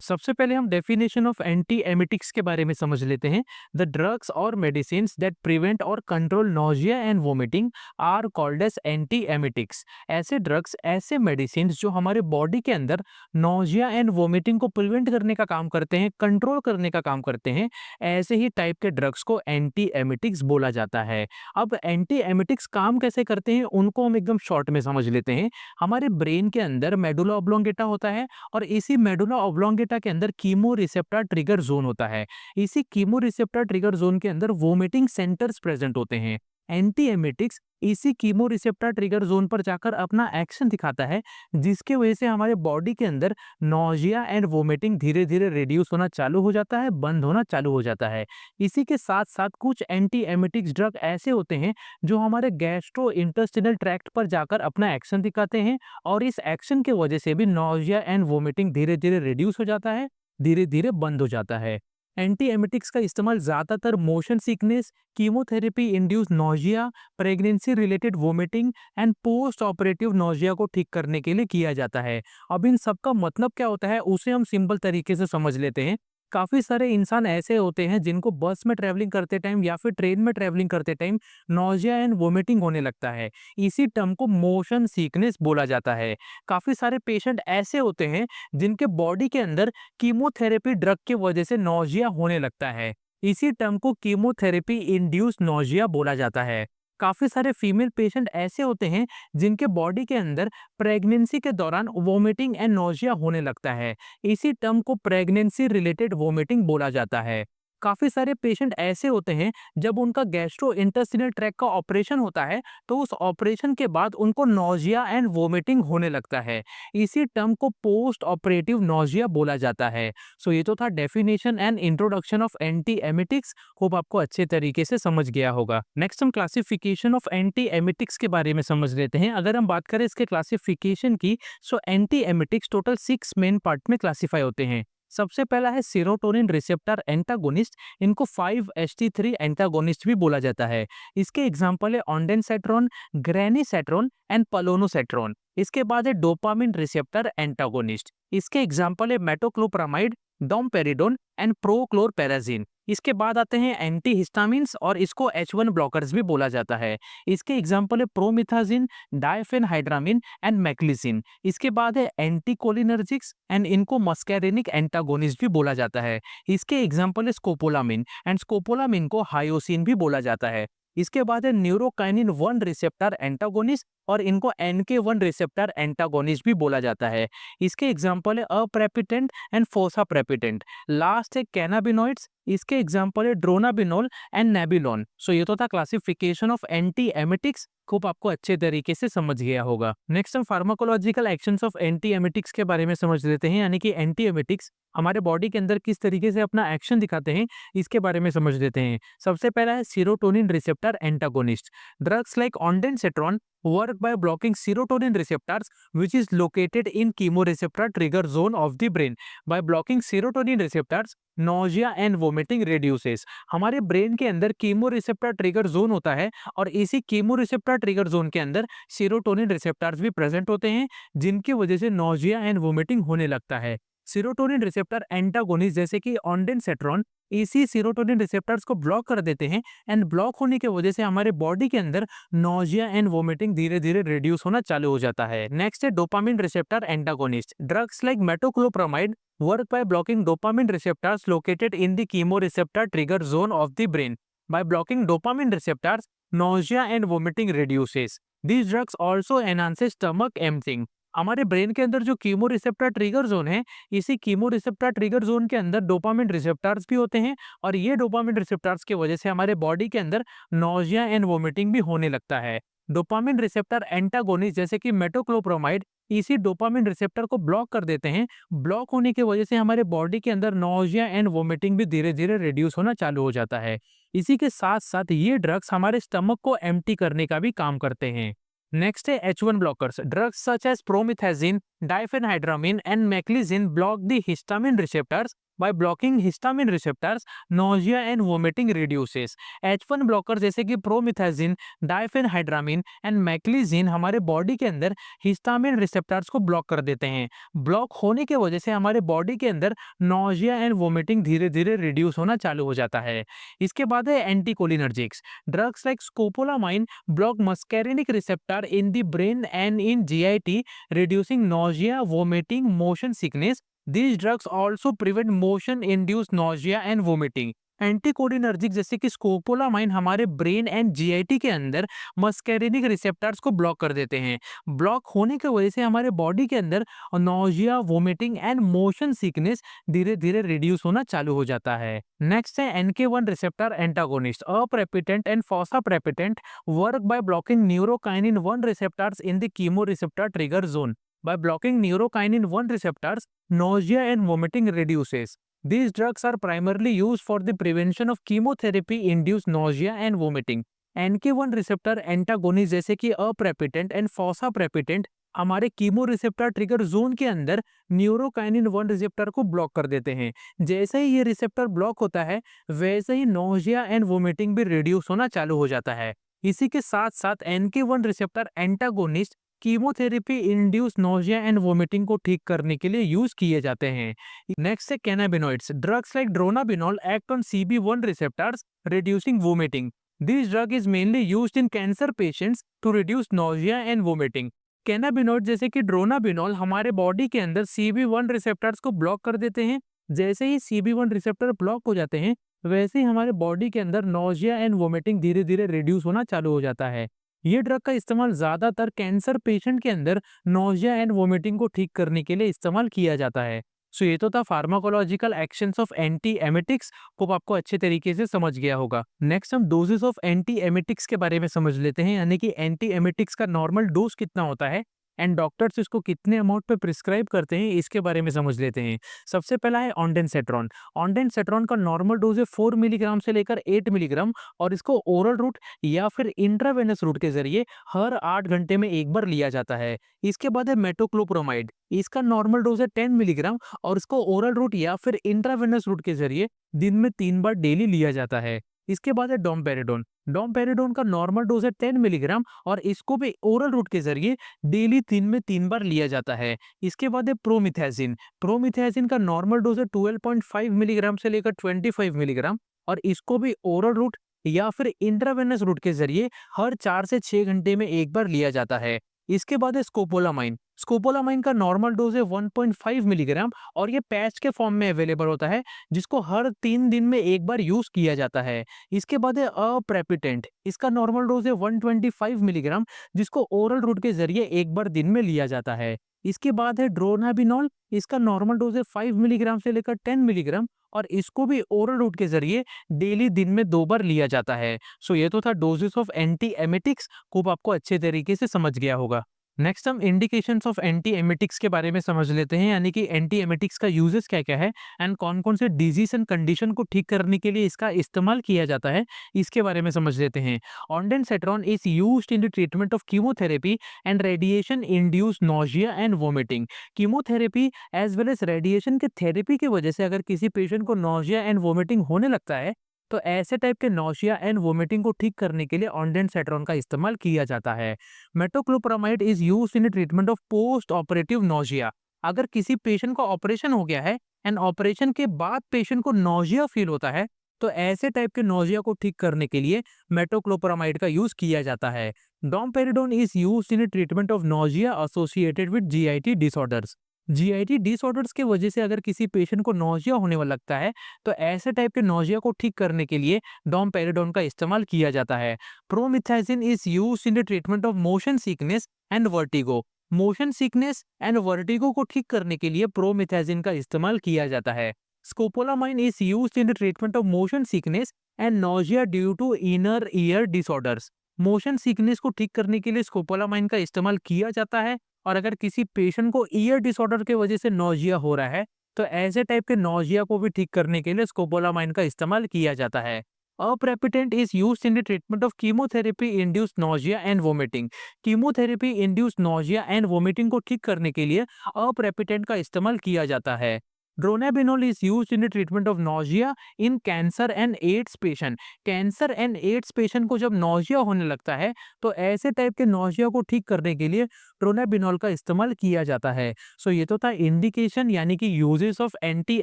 सबसे पहले हम डेफिनेशन ऑफ एंटी एमिटिक्स के बारे में समझ लेते हैं। द ड्रग्स और मेडिसिन दैट प्रिवेंट और control nausea and vomiting are called as anti emetics. ऐसे ड्रग्स, ऐसे मेडिसिन जो हमारे बॉडी के अंदर नोजिया एंड वोमिटिंग को प्रिवेंट करने का काम करते हैं, कंट्रोल करने का काम करते हैं, ऐसे ही टाइप के ड्रग्स को एंटी एमिटिक्स बोला जाता है। अब एंटी एमिटिक्स काम कैसे करते हैं उनको हम एकदम शॉर्ट में समझ लेते हैं। हमारे ब्रेन के अंदर मेडुला ऑब्लोंगेटा होता है और इसी मेडुला ऑब्लोंगेटा के अंदर कीमो रिसेप्टर ट्रिगर जोन होता है। इसी कीमो रिसेप्टर ट्रिगर जोन के अंदर वोमिटिंग सेंटर्स प्रेजेंट होते हैं। एंटी एमिटिक्स इसी कीमो रिसेप्टर ट्रिगर जोन पर जाकर अपना एक्शन दिखाता है, जिसके वजह से हमारे बॉडी के अंदर नोजिया एंड वोमिटिंग धीरे धीरे रिड्यूस होना चालू हो जाता है, बंद होना चालू हो जाता है। इसी के साथ साथ कुछ एंटी एमिटिक्स ड्रग ऐसे होते हैं जो हमारे गैस्ट्रो इंटेस्टिनल ट्रैक्ट पर जाकर अपना एक्शन दिखाते हैं और इस एक्शन के वजह से भी नोजिया एंड वोमिटिंग धीरे धीरे रिड्यूस हो जाता है, धीरे धीरे बंद हो जाता है। एंटी एमिटिक्स का इस्तेमाल ज़्यादातर motion sickness, chemotherapy induce nausea, pregnancy related vomiting and post operative nausea को ठीक करने के लिए किया जाता है। अब इन सब का मतलब क्या होता है उसे हम सिंपल तरीके से समझ लेते हैं। काफ़ी सारे इंसान ऐसे होते हैं जिनको बस में ट्रैवलिंग करते टाइम या फिर ट्रेन में ट्रैवलिंग करते टाइम नोजिया एंड वोमिटिंग होने लगता है। इसी टर्म को मोशन सिकनेस बोला जाता है। काफ़ी सारे पेशेंट ऐसे होते हैं जिनके बॉडी के अंदर कीमोथेरेपी ड्रग की वजह से नोजिया होने लगता है। इसी टर्म को कीमोथेरेपी इंड्यूस नोजिया बोला जाता है। काफ़ी सारे फीमेल पेशेंट ऐसे होते हैं जिनके बॉडी के अंदर प्रेगनेंसी के दौरान वोमिटिंग एंड नोजिया होने लगता है। इसी टर्म को प्रेगनेंसी रिलेटेड वोमिटिंग बोला जाता है। काफ़ी सारे पेशेंट ऐसे होते हैं जब उनका गैस्ट्रो इंटेस्टिनल ट्रैक्ट का ऑपरेशन होता है तो उस ऑपरेशन के बाद उनको नोजिया एंड वोमिटिंग होने लगता है। इसी टर्म को पोस्ट ऑपरेटिव नोजिया बोला जाता है। सो ये तो था definition and introduction of anti emetics. Hope आपको अच्छे तरीके से समझ गया होगा। नेक्स्ट हम क्लासिफिकेशन ऑफ एंटी एमिटिक्स के बारे में समझ लेते हैं। अगर हम बात करें इसके क्लासिफिकेशन की, so anti emetics total 6 main part में क्लासिफाई होते हैं। सबसे पहला है सेरोटोनिन रिसेप्टर एंटागोनिस्ट। इनको 5-HT3 एंटागोनिस्ट भी बोला जाता है। इसके एग्जांपल है ऑन्डेनसेट्रॉन, ग्रेनीसेट्रॉन एंड पलोनोसेट्रॉन। इसके बाद है डोपामिन रिसेप्टर एंटागोनिस्ट। इसके एग्जांपल है मेटोक्लोप्रामाइड, डोमपेरिडोन एंड प्रोक्लोरपेराजिन। इसके बाद आते हैं एंटीहिस्टामिन्स और इसको H1 ब्लॉकर्स भी बोला जाता है। इसके एग्जांपल है प्रोमिथाजिन, डायफेनहाइड्रामिन एंड मैक्लिसिन। इसके बाद है एंटीकोलिनर्जिक्स एंड इनको मस्कैरिनिक एंटागोनिस्ट भी बोला जाता है। इसके एग्जांपल है स्कोपोलामिन एंड स्कोपोलामिन को हायोसिन भी बोला जाता है। इसके बाद है न्यूरोकाइनिन 1 रिसेप्टर एंटागोनिस्ट और इनको NK1 रिसेप्टर एंटागोनिस्ट भी बोला जाता है। इसके एग्जांपल है अप्रेपिटेंट एंड फोसाप्रेपिटेंट। लास्ट है कैनाबिनॉइड्स। इसके एग्जांपल है ड्रोनाबिनोल एंड नेबिलोन। सो ये तो था क्लासिफिकेशन ऑफ एंटी एमिटिक्स। खूब आपको अच्छे तरीके से समझ गया होगा। नेक्स्ट हम pharmacological actions of anti emetics के बारे में समझ लेते हैं, यानी कि एंटी एमिटिक्स हमारे बॉडी के अंदर किस तरीके से अपना एक्शन दिखाते हैं इसके बारे में समझ लेते हैं। सबसे पहला है serotonin receptor antagonist. Drugs like ondansetron work by blocking serotonin receptors which is located in chemoreceptor trigger zone of the brain. By blocking serotonin receptors, nausea and vomiting reduces. हमारे ब्रेन के अंदर कीमो रिसेप्टर ट्रिगर जोन होता है और इसी chemo receptor trigger zone के अंदर serotonin receptors भी प्रेजेंट होते हैं, जिनकी वजह से नोजिया एंड वोमिटिंग होने लगता है। सेरोटोनिन रिसेप्टर एंटागोनिस्ट जैसे कि ऑन्डेनसेट्रॉन इसी सेरोटोनिन रिसेप्टर्स को ब्लॉक कर देते हैं एंड ब्लॉक होने की वजह से हमारे बॉडी के अंदर नोजिया एंड वोमिटिंग धीरे धीरे रिड्यूस होना चालू हो जाता है। नेक्स्ट है dopamine receptor antagonist. Drugs like metoclopramide work by blocking dopamine receptors located in the chemoreceptor trigger zone of the brain. By blocking dopamine receptors, nausea and vomiting reduces. These drugs also enhances stomach emptying. हमारे brain के अंदर जो chemo receptor trigger zone है, इसी chemo receptor trigger zone के अंदर dopamine receptors भी होते हैं और ये डोपामिन रिसेप्टर्स की वजह से हमारे बॉडी के अंदर नोजिया एंड वोमिटिंग भी होने लगता है। डोपामिन रिसेप्टर एंटागोनिस्ट जैसे कि मेटोक्लोप्रोमाइड इसी डोपामिन रिसेप्टर को ब्लॉक कर देते हैं। ब्लॉक होने की वजह से हमारे बॉडी के अंदर नोजिया एंड वोमिटिंग भी धीरे धीरे रिड्यूस होना चालू हो जाता है। इसी के साथ साथ ये ड्रग्स हमारे स्टमक को एम्प्टी करने का भी काम करते हैं। नेक्स्ट है H1 blockers. Drugs such as promethazine, diphenhydramine and meclizine block the histamine receptors by blocking histamine receptors nausea and vomiting reduces. H1 blocker जैसे कि प्रोमिथाजिन, डाइफेनहाइड्रामिन एंड मैक्लिजिन हमारे बॉडी के अंदर हिस्टामिन रिसेप्टर्स को ब्लॉक कर देते हैं। ब्लॉक होने की वजह से हमारे बॉडी के अंदर नोजिया एंड वोमिटिंग धीरे धीरे रिड्यूस होना चालू हो जाता है। इसके बाद है anticholinergics. Drugs like scopolamine block muscarinic receptor in the brain and in GIT, reducing nausea, vomiting, motion sickness. These drugs also prevent motion-induced nausea and vomiting. Anticholinergic जैसे कि स्कोपोलामाइन हमारे ब्रेन एंड GIT के अंदर muscarinic receptors को block कर देते हैं। Block होने की वजह से हमारे बॉडी के अंदर nausea, vomiting and motion sickness धीरे धीरे रिड्यूस होना चालू हो जाता है। नेक्स्ट है NK1 receptor antagonist, aprepitant and fosaprepitant work by blocking neurokinin 1 receptors in the chemoreceptor trigger zone. By blocking neurokinin 1 receptors, nausea and vomiting reduces. These drugs are primarily used for the prevention of chemotherapy-induced nausea and vomiting. NK1 receptor antagonist जैसे कि अप्रेपिटेंट and फॉस्फाप्रेपिटेंट हमारे chemo receptor trigger zone के अंदर न्यूरोकाइनिन 1 receptor को block कर देते हैं। जैसे ही ये रिसेप्टर ब्लॉक होता है वैसे ही नोजिया एंड वोमिटिंग भी रिड्यूस होना चालू हो जाता है। इसी के साथ साथ NK1 receptor antagonist chemotherapy induce nausea and vomiting को ठीक करने के लिए यूज किए जाते हैं। नेक्स्ट है cannabinoids. Drugs like dronabinol act on CB1 receptors reducing vomiting. This drug is mainly used in cancer patients to reduce nausea and vomiting. Cannabinoid जैसे कि ड्रोनाबिनॉल हमारे बॉडी के अंदर CB1 रिसेप्टर्स को ब्लॉक कर देते हैं। जैसे ही CB1 रिसेप्टर ब्लॉक हो जाते हैं वैसे ही हमारे बॉडी के अंदर नोजिया एंड वोमिटिंग धीरे धीरे रिड्यूस होना चालू हो जाता है। ये ड्रग का इस्तेमाल ज्यादातर कैंसर पेशेंट के अंदर नोजिया एंड वोमिटिंग को ठीक करने के लिए इस्तेमाल किया जाता है। सो ये तो था pharmacological actions of anti emetics, को आपको अच्छे तरीके से समझ गया होगा। नेक्स्ट हम डोजेस ऑफ एंटी एमिटिक्स के बारे में समझ लेते हैं, यानी कि एंटी एमिटिक्स का नॉर्मल डोज कितना होता है एंड डॉक्टर्स इसको कितने अमाउंट पे प्रिस्क्राइब करते हैं इसके बारे में समझ लेते हैं। सबसे पहला है ऑन्डेंसेट्रॉन। ऑन्डेंसेट्रॉन का नॉर्मल डोज है 4 मिलीग्राम से लेकर 8 मिलीग्राम और इसको ओरल रूट या फिर इंट्रावेनस रूट के जरिए हर 8 घंटे में एक बार लिया जाता है। इसके बाद है मेटोक्लोप्रोमाइड। इसका नॉर्मल डोज है 10 मिलीग्राम और इसको ओरल रूट या फिर इंट्रावेनस रूट के जरिए दिन में 3 बार डेली लिया जाता है। इसके बाद है डोमपेरिडोन। डोमपेरिडोन का नॉर्मल डोज है 10 मिलीग्राम और इसको भी ओरल रूट के जरिए डेली 3 बार लिया जाता है। इसके बाद है प्रोमिथाजिन। प्रोमिथाजिन का नॉर्मल डोज है 12.5 मिलीग्राम से लेकर 25 मिलीग्राम और इसको भी ओरल रूट या फिर इंट्रावेनस रूट के जरिए हर 4 से 6 घंटे में एक बार लिया जाता है। इसके बाद है स्कोपोलामाइन। स्कोपोलामाइन का नॉर्मल डोज है 1.5 मिलीग्राम और ये पैच के फॉर्म में अवेलेबल होता है जिसको हर 3 दिन में एक बार यूज किया जाता है। इसके बाद है अप्रेपिटेंट। इसका नॉर्मल डोज है 125 मिलीग्राम जिसको ओरल रूट के जरिए एक बार दिन में लिया जाता है। इसके बाद है ड्रोनाबिनॉल। इसका नॉर्मल डोज है 5 मिलीग्राम से लेकर 10 मिलीग्राम और इसको भी ओरल रूट के जरिए डेली दिन में 2 बार लिया जाता है। सो ये तो था डोजेस ऑफ एंटी एमिटिक्स, को आपको अच्छे तरीके से समझ गया होगा। नेक्स्ट हम इंडिकेशंस ऑफ एंटी एमिटिक्स के बारे में समझ लेते हैं, यानी कि एंटी एमिटिक्स का यूजेस क्या क्या है एंड कौन कौन से डिजीज एंड कंडीशन को ठीक करने के लिए इसका इस्तेमाल किया जाता है, इसके बारे में समझ लेते हैं। Ondansetron is used in the treatment of chemotherapy and radiation induced nausea and vomiting. Chemotherapy as well as radiation के थेरेपी की वजह से अगर किसी पेशेंट को नोजिया एंड वोमिटिंग होने लगता है तो ऐसे टाइप के नोशिया एंड वोमिटिंग को ठीक करने के लिए ऑन्डेंसेट्रॉन का इस्तेमाल किया जाता है। Metoclopramide is used in treatment of post operative nausea. अगर किसी पेशेंट का ऑपरेशन हो गया है एंड ऑपरेशन के बाद पेशेंट को नोजिया फील होता है तो ऐसे टाइप के नोजिया को ठीक करने के लिए मेटोक्लोप्रामाइड का यूज किया जाता है। Domperidone is used in treatment of nausea associated with GIT disorders. GIT disorders के वजह से अगर किसी पेशेंट को नोजिया होने वाला लगता है तो ऐसे टाइप के नोजिया को ठीक करने के लिए डोमपेरिडोन का इस्तेमाल किया जाता है। Promethazine is used in the treatment of motion sickness and vertigo. Motion sickness and vertigo को ठीक करने के लिए प्रोमिथाजिन का इस्तेमाल किया जाता है। Scopolamine is used in the treatment of motion sickness and nausea due to inner ear disorders. Motion sickness को ठीक करने के लिए स्कोपोलामाइन का इस्तेमाल किया जाता है और अगर किसी पेशेंट को ईयर डिसऑर्डर के वजह से नोजिया हो रहा है तो ऐसे टाइप के नोजिया को भी ठीक करने के लिए स्कोपोलामाइन का इस्तेमाल किया जाता है। Aprepitant is used in the treatment of chemotherapy induced nausea and vomiting. Chemotherapy induced nausea and vomiting को ठीक करने के लिए अप्रेपिटेंट का इस्तेमाल किया जाता है। Dronabinol is used in the treatment of nausea in cancer and AIDS patient. Cancer and ads patient को जब नौजिया होने लगता है तो ऐसे टाइप के नौजिया को ठीक करने के लिए ड्रोनाबिनॉल का इस्तेमाल किया जाता है। सो ये तो था इंडिकेशन यानी कि uses of anti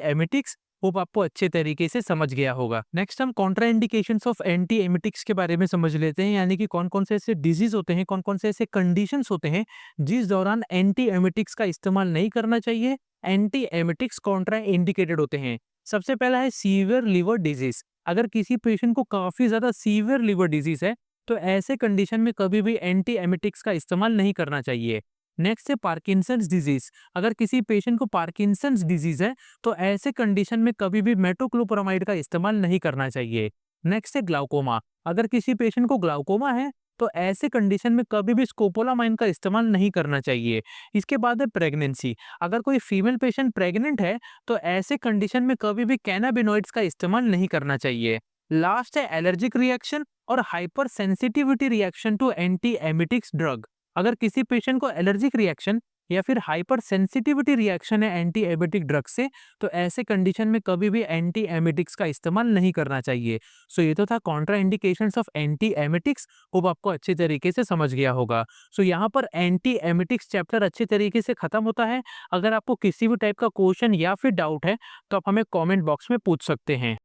emetics. Hope आपको अच्छे तरीके से समझ गया होगा। नेक्स्ट हम Contra indications of anti emetics के बारे में समझ लेते हैं, यानी कि कौन कौन से ऐसे डिजीज होते हैं, कौन कौन से ऐसे कंडीशंस होते हैं जिस दौरान एंटी एमिटिक्स का इस्तेमाल नहीं करना चाहिए, एंटी एमिटिक्स कॉन्ट्रा इंडिकेटेड होते हैं। सबसे पहला है सीवियर लिवर डिजीज। अगर किसी पेशेंट को काफी ज्यादा सीवियर लिवर डिजीज है तो ऐसे कंडीशन में कभी भी एंटी एमिटिक्स का इस्तेमाल नहीं करना चाहिए। नेक्स्ट है पार्किंसंस डिजीज। अगर किसी पेशेंट को पार्किंसंस डिजीज है तो ऐसे कंडीशन में कभी भी मेटोक्लोप्रामाइड का इस्तेमाल नहीं करना चाहिए। नेक्स्ट है ग्लाउकोमा। अगर किसी पेशेंट को ग्लाउकोमा है तो ऐसे कंडीशन में कभी भी स्कोपोलामाइन का इस्तेमाल नहीं करना चाहिए। इसके बाद है प्रेगनेंसी। अगर कोई फीमेल पेशेंट प्रेग्नेंट है तो ऐसे कंडीशन में कभी भी कैनाबिनॉइड्स का इस्तेमाल नहीं करना चाहिए। लास्ट है एलर्जिक रिएक्शन और hyper sensitivity reaction to anti emetics drug. अगर किसी पेशेंट को एलर्जिक रिएक्शन या फिर हाइपर सेंसिटिविटी रिएक्शन है एंटी एमिटिक ड्रग से तो ऐसे कंडीशन में कभी भी एंटी एमिटिक्स का इस्तेमाल नहीं करना चाहिए। सो ये तो था Contra indications of anti emetics. Hope आपको अच्छे तरीके से समझ गया होगा। सो यहाँ पर एंटी एमिटिक्स चैप्टर अच्छे तरीके से खत्म होता है। अगर आपको किसी भी टाइप का क्वेश्चन या फिर डाउट है तो आप हमें कॉमेंट बॉक्स में पूछ सकते हैं।